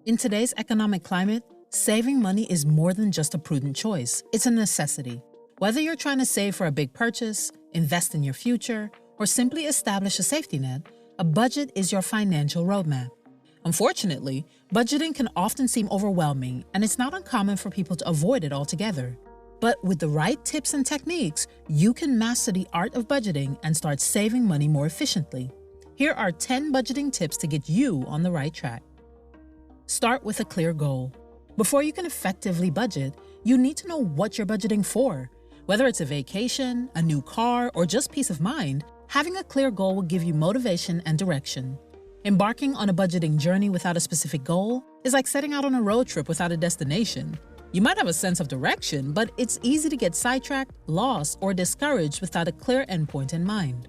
In today's economic climate, saving money is more than just a prudent choice. It's a necessity. Whether you're trying to save for a big purchase, invest in your future, or simply establish a safety net, a budget is your financial roadmap. Unfortunately, budgeting can often seem overwhelming, and it's not uncommon for people to avoid it altogether. But with the right tips and techniques, you can master the art of budgeting and start saving money more efficiently. Here are 10 budgeting tips to get you on the right track. Start with a clear goal. Before you can effectively budget, you need to know what you're budgeting for. Whether it's a vacation, a new car, or just peace of mind, having a clear goal will give you motivation and direction. Embarking on a budgeting journey without a specific goal is like setting out on a road trip without a destination. You might have a sense of direction, but it's easy to get sidetracked, lost, or discouraged without a clear endpoint in mind.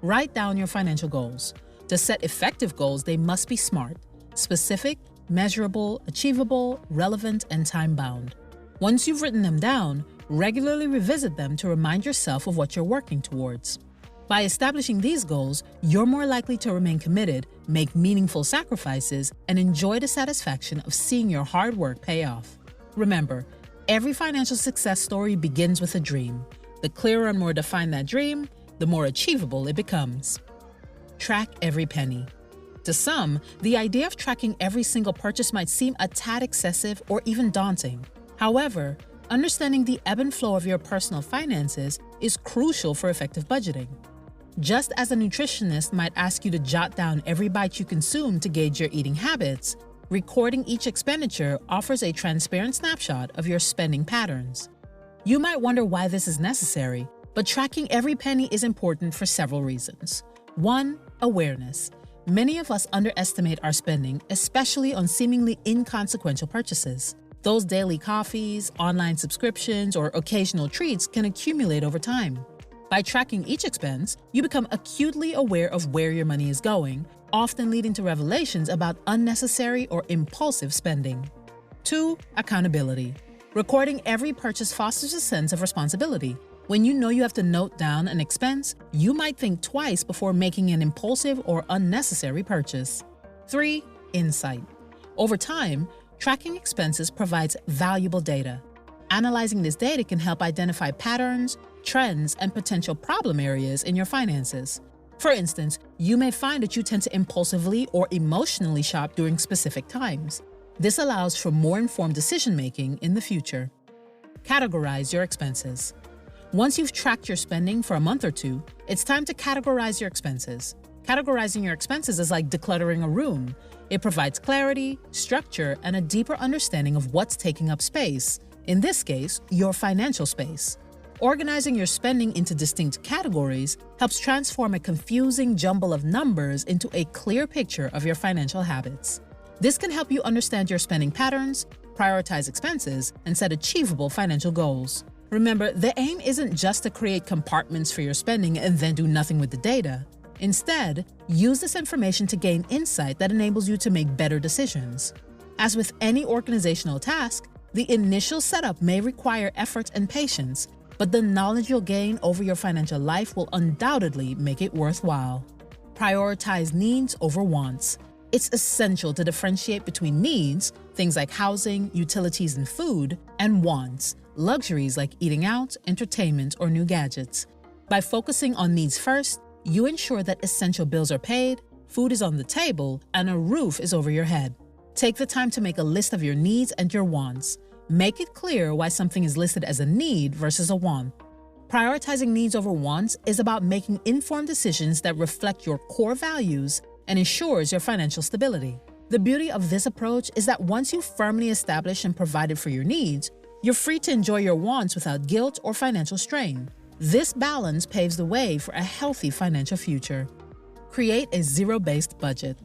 Write down your financial goals. To set effective goals, they must be smart, specific, measurable, achievable, relevant, and time-bound. Once you've written them down, regularly revisit them to remind yourself of what you're working towards. By establishing these goals, you're more likely to remain committed, make meaningful sacrifices, and enjoy the satisfaction of seeing your hard work pay off. Remember, every financial success story begins with a dream. The clearer and more defined that dream, the more achievable it becomes. Track every penny. To some, the idea of tracking every single purchase might seem a tad excessive or even daunting. However, understanding the ebb and flow of your personal finances is crucial for effective budgeting. Just as a nutritionist might ask you to jot down every bite you consume to gauge your eating habits, recording each expenditure offers a transparent snapshot of your spending patterns. You might wonder why this is necessary, but tracking every penny is important for several reasons. 1. Awareness. Many of us underestimate our spending, especially on seemingly inconsequential purchases. Those daily coffees, online subscriptions, or occasional treats can accumulate over time. By tracking each expense, you become acutely aware of where your money is going, often leading to revelations about unnecessary or impulsive spending. 2. Accountability. Recording every purchase fosters a sense of responsibility. When you know you have to note down an expense, you might think twice before making an impulsive or unnecessary purchase. 3. Insight. Over time, tracking expenses provides valuable data. Analyzing this data can help identify patterns, trends, and potential problem areas in your finances. For instance, you may find that you tend to impulsively or emotionally shop during specific times. This allows for more informed decision-making in the future. Categorize your expenses. Once you've tracked your spending for a month or two, it's time to categorize your expenses. Categorizing your expenses is like decluttering a room. It provides clarity, structure, and a deeper understanding of what's taking up space, in this case, your financial space. Organizing your spending into distinct categories helps transform a confusing jumble of numbers into a clear picture of your financial habits. This can help you understand your spending patterns, prioritize expenses, and set achievable financial goals. Remember, the aim isn't just to create compartments for your spending and then do nothing with the data. Instead, use this information to gain insight that enables you to make better decisions. As with any organizational task, the initial setup may require effort and patience, but the knowledge you'll gain over your financial life will undoubtedly make it worthwhile. Prioritize needs over wants. It's essential to differentiate between needs, things like housing, utilities, and food, and wants, luxuries like eating out, entertainment, or new gadgets. By focusing on needs first, you ensure that essential bills are paid, food is on the table, and a roof is over your head. Take the time to make a list of your needs and your wants. Make it clear why something is listed as a need versus a want. Prioritizing needs over wants is about making informed decisions that reflect your core values and ensures your financial stability. The beauty of this approach is that once you've firmly established and provided for your needs, you're free to enjoy your wants without guilt or financial strain. This balance paves the way for a healthy financial future. Create a zero-based budget.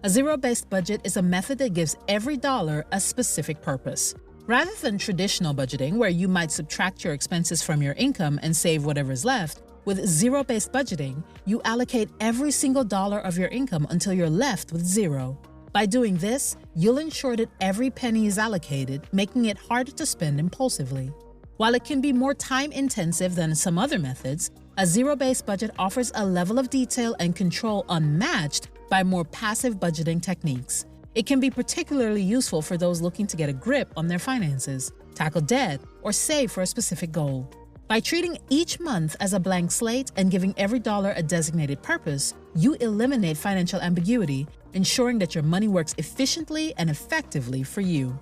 A zero-based budget is a method that gives every dollar a specific purpose. Rather than traditional budgeting, where you might subtract your expenses from your income and save whatever is left, with zero-based budgeting, you allocate every single dollar of your income until you're left with zero. By doing this, you'll ensure that every penny is allocated, making it harder to spend impulsively. While it can be more time-intensive than some other methods, a zero-based budget offers a level of detail and control unmatched by more passive budgeting techniques. It can be particularly useful for those looking to get a grip on their finances, tackle debt, or save for a specific goal. By treating each month as a blank slate and giving every dollar a designated purpose, you eliminate financial ambiguity, ensuring that your money works efficiently and effectively for you.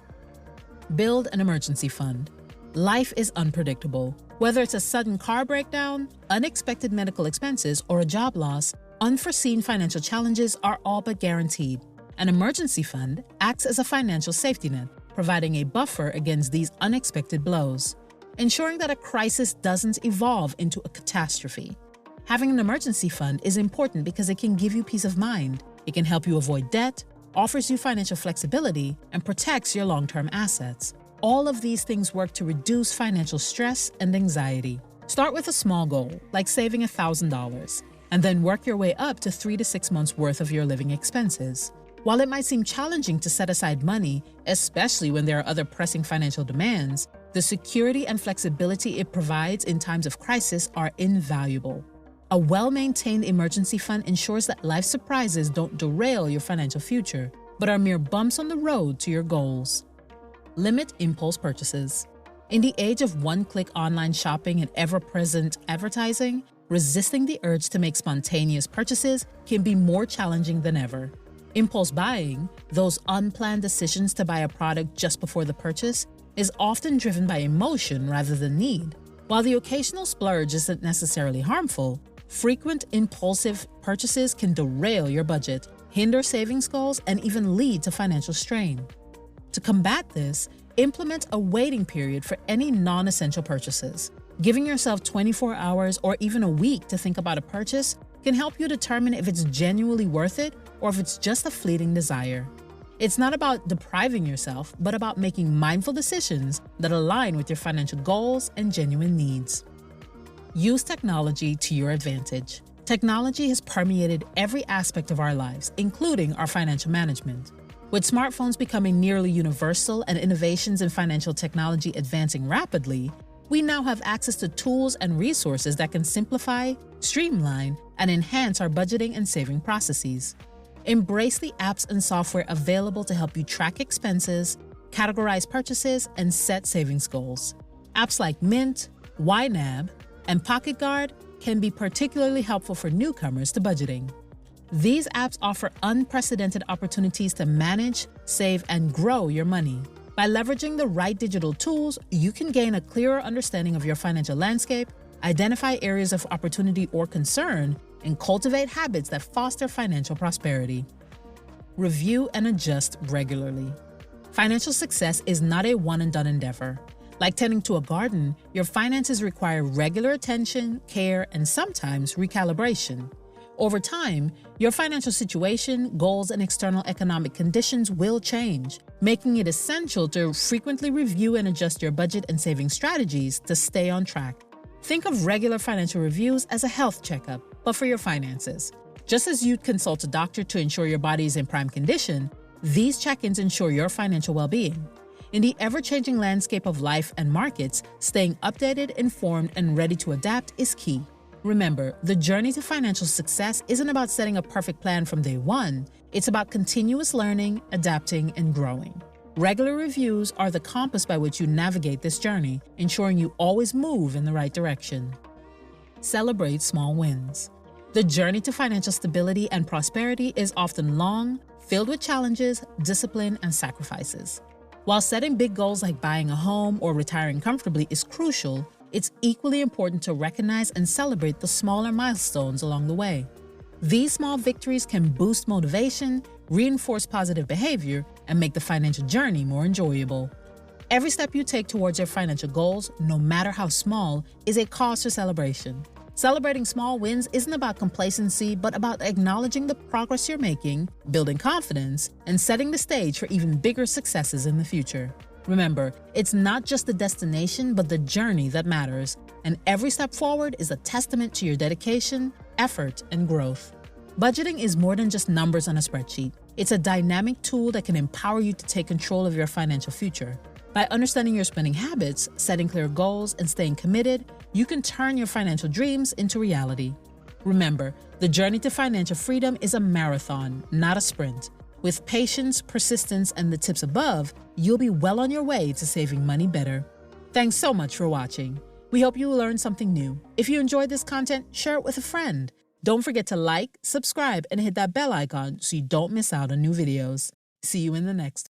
Build an emergency fund. Life is unpredictable. Whether it's a sudden car breakdown, unexpected medical expenses, or a job loss, unforeseen financial challenges are all but guaranteed. An emergency fund acts as a financial safety net, providing a buffer against these unexpected blows, ensuring that a crisis doesn't evolve into a catastrophe. Having an emergency fund is important because it can give you peace of mind. It can help you avoid debt, offers you financial flexibility, and protects your long-term assets. All of these things work to reduce financial stress and anxiety. Start with a small goal, like saving $1,000, and then work your way up to 3 to 6 months worth of your living expenses. While it might seem challenging to set aside money, especially when there are other pressing financial demands, the security and flexibility it provides in times of crisis are invaluable. A well-maintained emergency fund ensures that life surprises don't derail your financial future, but are mere bumps on the road to your goals. Limit impulse purchases. In the age of one-click online shopping and ever-present advertising, resisting the urge to make spontaneous purchases can be more challenging than ever. Impulse buying, those unplanned decisions to buy a product just before the purchase, is often driven by emotion rather than need. While the occasional splurge isn't necessarily harmful, frequent impulsive purchases can derail your budget, hinder savings goals, and even lead to financial strain. To combat this, implement a waiting period for any non-essential purchases. Giving yourself 24 hours or even a week to think about a purchase can help you determine if it's genuinely worth it or if it's just a fleeting desire. It's not about depriving yourself, but about making mindful decisions that align with your financial goals and genuine needs. Use technology to your advantage. Technology has permeated every aspect of our lives, including our financial management. With smartphones becoming nearly universal and innovations in financial technology advancing rapidly, we now have access to tools and resources that can simplify, streamline, and enhance our budgeting and saving processes. Embrace the apps and software available to help you track expenses, categorize purchases, and set savings goals. Apps like Mint, YNAB, and Pocket Guard can be particularly helpful for newcomers to budgeting. These apps offer unprecedented opportunities to manage, save, and grow your money. By leveraging the right digital tools, you can gain a clearer understanding of your financial landscape, identify areas of opportunity or concern, and cultivate habits that foster financial prosperity. Review and adjust regularly. Financial success is not a one-and-done endeavor. Like tending to a garden, your finances require regular attention, care, and sometimes recalibration. Over time, your financial situation, goals, and external economic conditions will change, making it essential to frequently review and adjust your budget and saving strategies to stay on track. Think of regular financial reviews as a health checkup, but for your finances. Just as you'd consult a doctor to ensure your body is in prime condition, these check-ins ensure your financial well-being. In the ever-changing landscape of life and markets, staying updated, informed, and ready to adapt is key. Remember, the journey to financial success isn't about setting a perfect plan from day one. It's about continuous learning, adapting, and growing. Regular reviews are the compass by which you navigate this journey, ensuring you always move in the right direction. Celebrate small wins. The journey to financial stability and prosperity is often long, filled with challenges, discipline, and sacrifices. While setting big goals like buying a home or retiring comfortably is crucial, it's equally important to recognize and celebrate the smaller milestones along the way. These small victories can boost motivation, reinforce positive behavior, and make the financial journey more enjoyable. Every step you take towards your financial goals, no matter how small, is a cause for celebration. Celebrating small wins isn't about complacency, but about acknowledging the progress you're making, building confidence, and setting the stage for even bigger successes in the future. Remember, it's not just the destination, but the journey that matters, and every step forward is a testament to your dedication, effort, and growth. Budgeting is more than just numbers on a spreadsheet. It's a dynamic tool that can empower you to take control of your financial future. By understanding your spending habits, setting clear goals, and staying committed, you can turn your financial dreams into reality. Remember, the journey to financial freedom is a marathon, not a sprint. With patience, persistence, and the tips above, you'll be well on your way to saving money better. Thanks so much for watching. We hope you learned something new. If you enjoyed this content, share it with a friend. Don't forget to like, subscribe, and hit that bell icon so you don't miss out on new videos. See you in the next one.